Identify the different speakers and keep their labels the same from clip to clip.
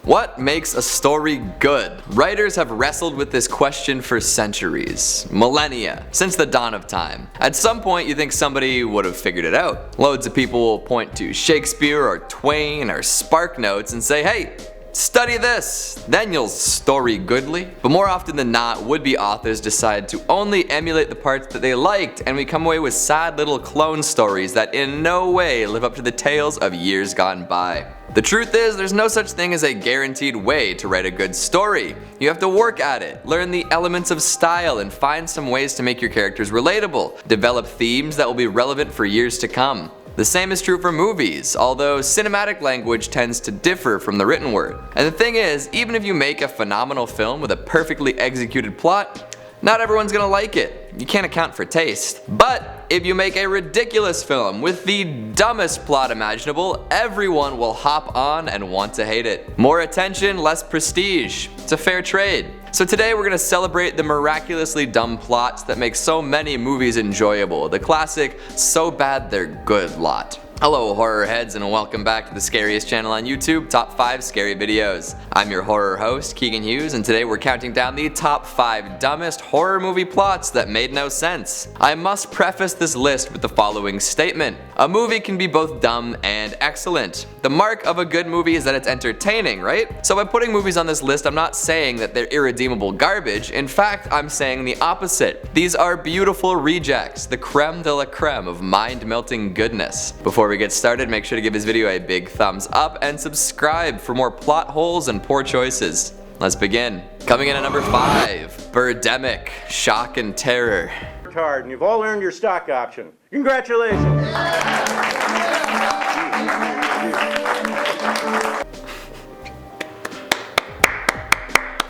Speaker 1: What makes a story good? Writers have wrestled with this question for centuries, millennia, since the dawn of time. At some point you think somebody would have figured it out. Loads of people will point to Shakespeare or Twain or Spark Notes and say, hey, study this, then you'll story goodly. But more often than not, would-be authors decide to only emulate the parts that they liked, and we come away with sad little clone stories that in no way live up to the tales of years gone by. The truth is, there's no such thing as a guaranteed way to write a good story. You have to work at it, learn the elements of style, and find some ways to make your characters relatable. Develop themes that will be relevant for years to come. The same is true for movies, although cinematic language tends to differ from the written word. And the thing is, even if you make a phenomenal film with a perfectly executed plot, not everyone's gonna like it. You can't account for taste. But if you make a ridiculous film with the dumbest plot imaginable, everyone will hop on and want to hate it. More attention, less prestige. It's a fair trade. So today we're gonna celebrate the miraculously dumb plots that make so many movies enjoyable. The classic, so bad they're good lot. Hello horror heads, and welcome back to the scariest channel on YouTube, Top 5 Scary Videos. I'm your horror host, Keegan Hughes, and today we're counting down the top 5 dumbest horror movie plots that made no sense. I must preface this list with the following statement. A movie can be both dumb and excellent. The mark of a good movie is that it's entertaining, right? So by putting movies on this list, I'm not saying that they're irredeemable garbage. In fact, I'm saying the opposite. These are beautiful rejects, the creme de la creme of mind-melting goodness. Before we get started, make sure to give this video a big thumbs up and subscribe for more plot holes and poor choices. Let's begin. Coming in at number 5, Birdemic, Shock and Terror.
Speaker 2: Hard, and you've all earned your stock option. Congratulations!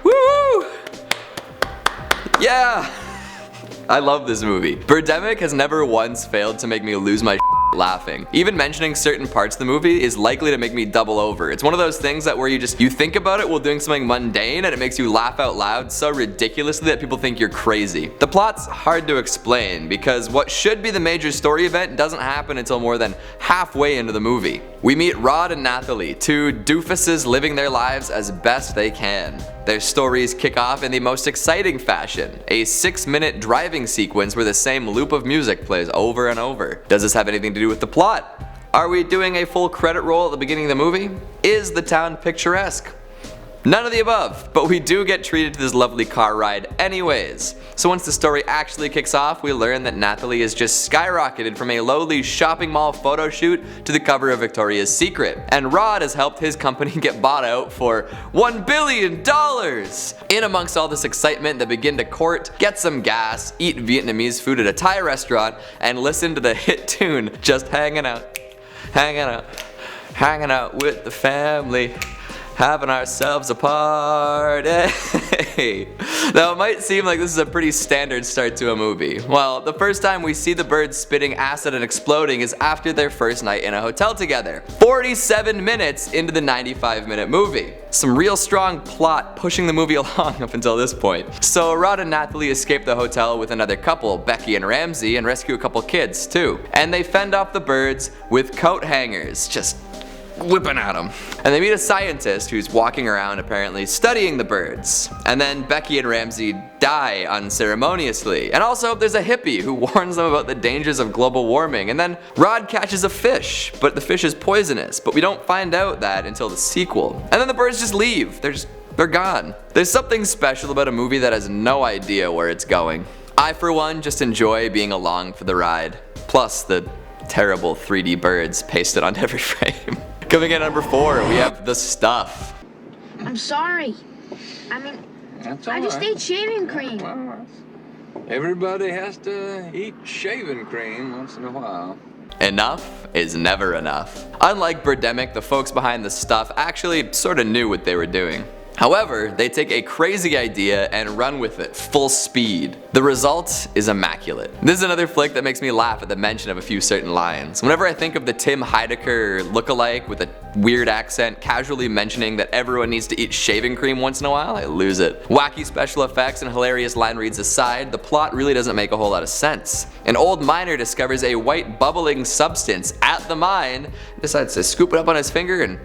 Speaker 1: Woo! Yeah! I love this movie. Birdemic has never once failed to make me lose my laughing. Even mentioning certain parts of the movie is likely to make me double over. It's one of those things that where you think about it while doing something mundane and it makes you laugh out loud so ridiculously that people think you're crazy. The plot's hard to explain because what should be the major story event doesn't happen until more than halfway into the movie. We meet Rod and Nathalie, two doofuses living their lives as best they can. Their stories kick off in the most exciting fashion, a 6-minute driving sequence where the same loop of music plays over and over. Does this have anything to do with the plot? Are we doing a full credit roll at the beginning of the movie? Is the town picturesque? None of the above, but we do get treated to this lovely car ride anyways. So once the story actually kicks off, we learn that Nathalie has just skyrocketed from a lowly shopping mall photo shoot to the cover of Victoria's Secret. And Rod has helped his company get bought out for $1 billion! In amongst all this excitement, they begin to court, get some gas, eat Vietnamese food at a Thai restaurant, and listen to the hit tune, Just Hanging Out, Hanging Out, Hanging Out with the Family. Having ourselves a party. Now it might seem like this is a pretty standard start to a movie. Well, the first time we see the birds spitting acid and exploding is after their first night in a hotel together. 47 minutes into the 95-minute movie. Some real strong plot pushing the movie along up until this point. So Rod and Nathalie escape the hotel with another couple, Becky and Ramsey, and rescue a couple kids too. And they fend off the birds with coat hangers, just whipping at them. And they meet a scientist who's walking around apparently studying the birds. And then Becky and Ramsey die unceremoniously. And also there's a hippie who warns them about the dangers of global warming. And then Rod catches a fish, but the fish is poisonous. But we don't find out that until the sequel. And then the birds just leave. They're gone. There's something special about a movie that has no idea where it's going. I for one just enjoy being along for the ride. Plus the terrible 3D birds pasted onto every frame. Coming in at number 4, we have The Stuff.
Speaker 3: I'm sorry. I mean, I just ate shaving cream.
Speaker 4: Well, everybody has to eat shaving cream once in a while.
Speaker 1: Enough is never enough. Unlike Birdemic, the folks behind The Stuff actually sorta knew what they were doing. However, they take a crazy idea and run with it full speed. The result is immaculate. This is another flick that makes me laugh at the mention of a few certain lines. Whenever I think of the Tim Heidecker lookalike with a weird accent casually mentioning that everyone needs to eat shaving cream once in a while, I lose it. Wacky special effects and hilarious line reads aside, the plot really doesn't make a whole lot of sense. An old miner discovers a white bubbling substance at the mine, decides to scoop it up on his finger and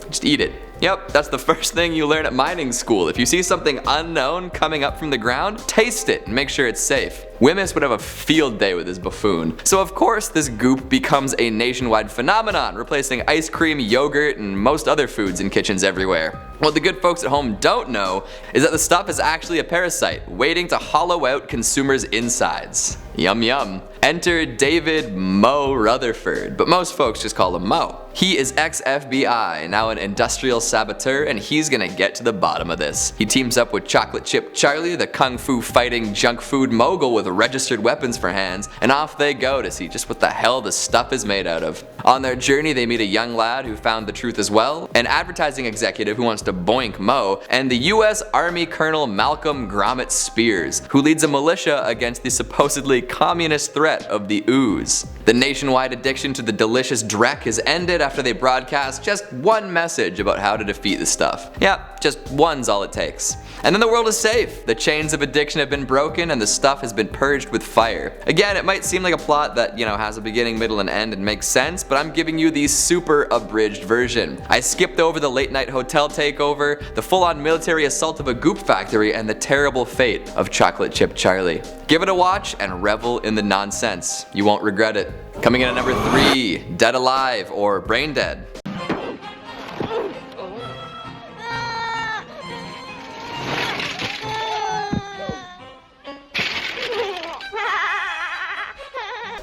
Speaker 1: just eat it. Yep, that's the first thing you learn at mining school. If you see something unknown coming up from the ground, taste it and make sure it's safe. Wemyss would have a field day with his buffoon. So of course this goop becomes a nationwide phenomenon, replacing ice cream, yogurt, and most other foods in kitchens everywhere. What the good folks at home don't know is that the stuff is actually a parasite, waiting to hollow out consumers' insides. Yum yum. Enter David Mo Rutherford, but most folks just call him Mo. He is ex-FBI, now an industrial saboteur, and he's gonna get to the bottom of this. He teams up with Chocolate Chip Charlie, the kung fu fighting junk food mogul with registered weapons for hands, and off they go to see just what the hell the stuff is made out of. On their journey they meet a young lad who found the truth as well, an advertising executive who wants to boink Mo, and the US Army Colonel Malcolm Gromit Spears, who leads a militia against the supposedly communist threat of the ooze. The nationwide addiction to the delicious dreck is ended after they broadcast just one message about how to defeat the stuff. Yeah, just one's all it takes. And then the world is safe. The chains of addiction have been broken and the stuff has been purged with fire. Again, it might seem like a plot that, has a beginning, middle, and end and makes sense, but I'm giving you the super abridged version. I skipped over the late night hotel takeover, the full-on military assault of a goop factory, and the terrible fate of Chocolate Chip Charlie. Give it a watch and revel in the nonsense. You won't regret it. Coming in at number 3, Dead Alive or Brain Dead.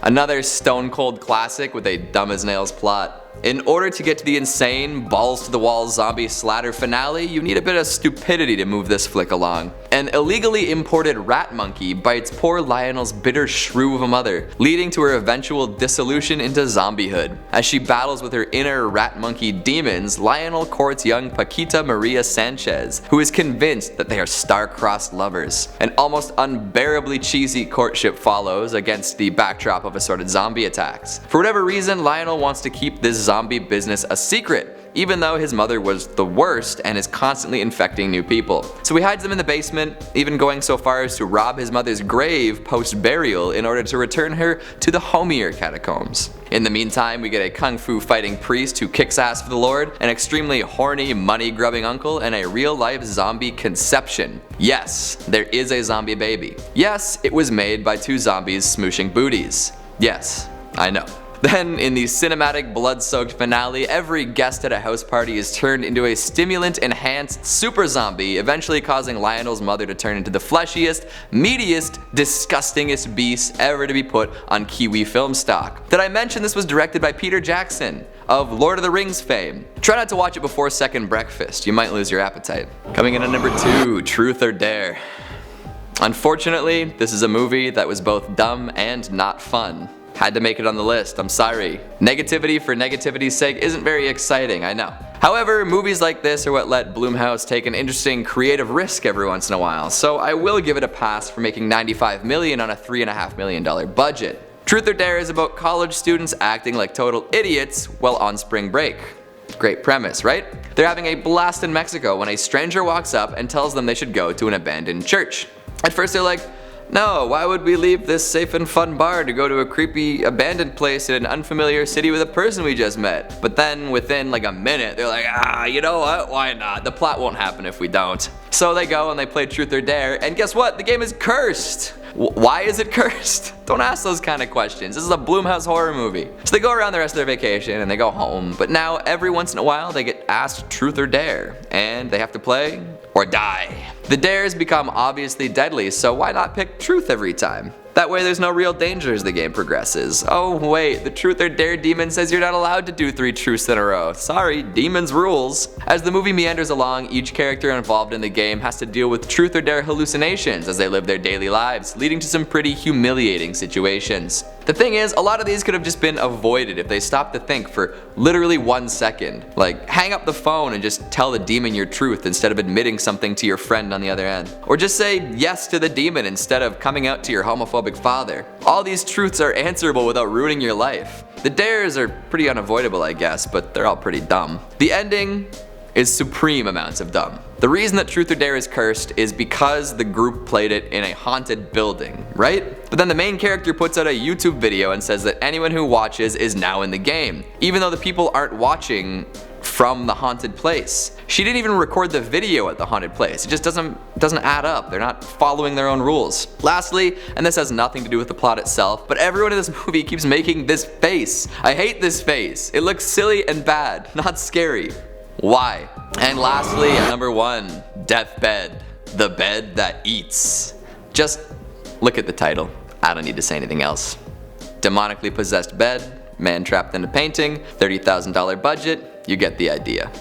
Speaker 1: Another stone cold classic with a dumb as nails plot. In order to get to the insane, balls to the wall zombie slatter finale, you need a bit of stupidity to move this flick along. An illegally imported rat monkey bites poor Lionel's bitter shrew of a mother, leading to her eventual dissolution into zombiehood. As she battles with her inner rat monkey demons, Lionel courts young Paquita Maria Sanchez, who is convinced that they are star-crossed lovers. An almost unbearably cheesy courtship follows against the backdrop of assorted zombie attacks. For whatever reason, Lionel wants to keep this zombie business a secret, even though his mother was the worst and is constantly infecting new people. So he hides them in the basement, even going so far as to rob his mother's grave post-burial in order to return her to the homier catacombs. In the meantime, we get a kung fu fighting priest who kicks ass for the Lord, an extremely horny, money-grubbing uncle, and a real-life zombie conception. Yes, there is a zombie baby. Yes, it was made by 2 zombies smooshing booties. Yes, I know. Then, in the cinematic blood-soaked finale, every guest at a house party is turned into a stimulant-enhanced super zombie, eventually causing Lionel's mother to turn into the fleshiest, meatiest, disgustingest beast ever to be put on Kiwi film stock. Did I mention this was directed by Peter Jackson of Lord of the Rings fame? Try not to watch it before second breakfast, you might lose your appetite. Coming in at number 2, Truth or Dare. Unfortunately, this is a movie that was both dumb and not fun. Had to make it on the list, I'm sorry. Negativity for negativity's sake isn't very exciting, I know. However, movies like this are what let Blumhouse take an interesting creative risk every once in a while, so I will give it a pass for making $95 million on a $3.5 million budget. Truth or Dare is about college students acting like total idiots while on spring break. Great premise, right? They're having a blast in Mexico when a stranger walks up and tells them they should go to an abandoned church. At first they're like, no, why would we leave this safe and fun bar to go to a creepy abandoned place in an unfamiliar city with a person we just met? But then within like a minute, they're like, you know what, why not? The plot won't happen if we don't. So they go and they play Truth or Dare, and guess what? The game is cursed. Why is it cursed? Don't ask those kind of questions. This is a Blumhouse horror movie. So they go around the rest of their vacation and they go home, but now every once in a while they get asked Truth or Dare, and they have to play or die. The dares become obviously deadly, so why not pick truth every time? That way there's no real danger as the game progresses. Oh wait, the Truth or Dare demon says you're not allowed to do 3 truths in a row. Sorry, demon's rules. As the movie meanders along, each character involved in the game has to deal with Truth or Dare hallucinations as they live their daily lives, leading to some pretty humiliating situations. The thing is, a lot of these could have just been avoided if they stopped to think for literally 1 second. Like, hang up the phone and just tell the demon your truth instead of admitting something to your friend on the other end. Or just say yes to the demon instead of coming out to your homophobic father. All these truths are answerable without ruining your life. The dares are pretty unavoidable, I guess, but they're all pretty dumb. The ending is supreme amounts of dumb. The reason that Truth or Dare is cursed is because the group played it in a haunted building, right? But then the main character puts out a YouTube video and says that anyone who watches is now in the game, even though the people aren't watching from the haunted place. She didn't even record the video at the haunted place. It just doesn't add up. They're not following their own rules. Lastly, and this has nothing to do with the plot itself, but everyone in this movie keeps making this face. I hate this face. It looks silly and bad, not scary. Why? And lastly, at number 1, Deathbed, the bed that eats. Just look at the title. I don't need to say anything else. Demonically possessed bed, man trapped in a painting, $30,000 budget, you get the idea.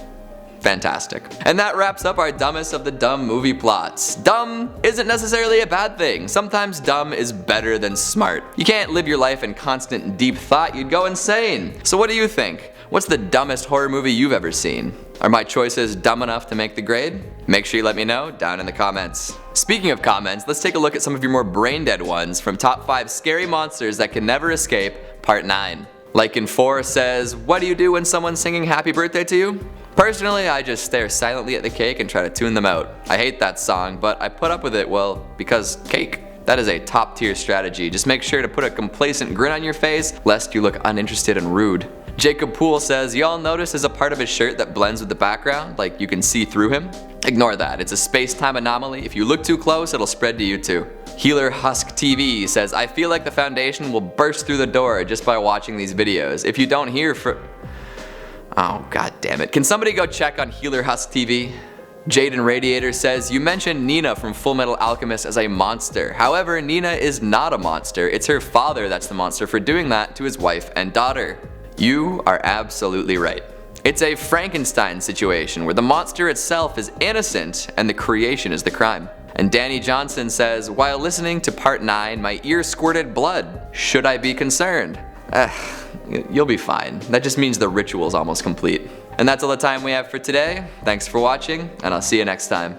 Speaker 1: Fantastic. And that wraps up our dumbest of the dumb movie plots. Dumb isn't necessarily a bad thing. Sometimes dumb is better than smart. You can't live your life in constant deep thought, you'd go insane. So what do you think? What's the dumbest horror movie you've ever seen? Are my choices dumb enough to make the grade? Make sure you let me know down in the comments. Speaking of comments, let's take a look at some of your more brain-dead ones from Top 5 Scary Monsters That Can Never Escape, Part 9. Lycan 4 says, what do you do when someone's singing happy birthday to you? Personally, I just stare silently at the cake and try to tune them out. I hate that song, but I put up with it, well, because cake. That is a top tier strategy. Just make sure to put a complacent grin on your face, lest you look uninterested and rude. Jacob Poole says, y'all notice there's a part of his shirt that blends with the background, like you can see through him? Ignore that, it's a space-time anomaly. If you look too close, it'll spread to you too. Healer Husk TV says, I feel like the foundation will burst through the door just by watching these videos. If you don't hear Oh, god damn it. Can somebody go check on Healer Husk TV? Jaden Radiator says, you mentioned Nina from Full Metal Alchemist as a monster. However, Nina is not a monster. It's her father that's the monster for doing that to his wife and daughter. You are absolutely right. It's a Frankenstein situation where the monster itself is innocent and the creation is the crime. And Danny Johnson says, while listening to Part 9, my ear squirted blood. Should I be concerned? You'll be fine. That just means the ritual's almost complete. And that's all the time we have for today. Thanks for watching, and I'll see you next time.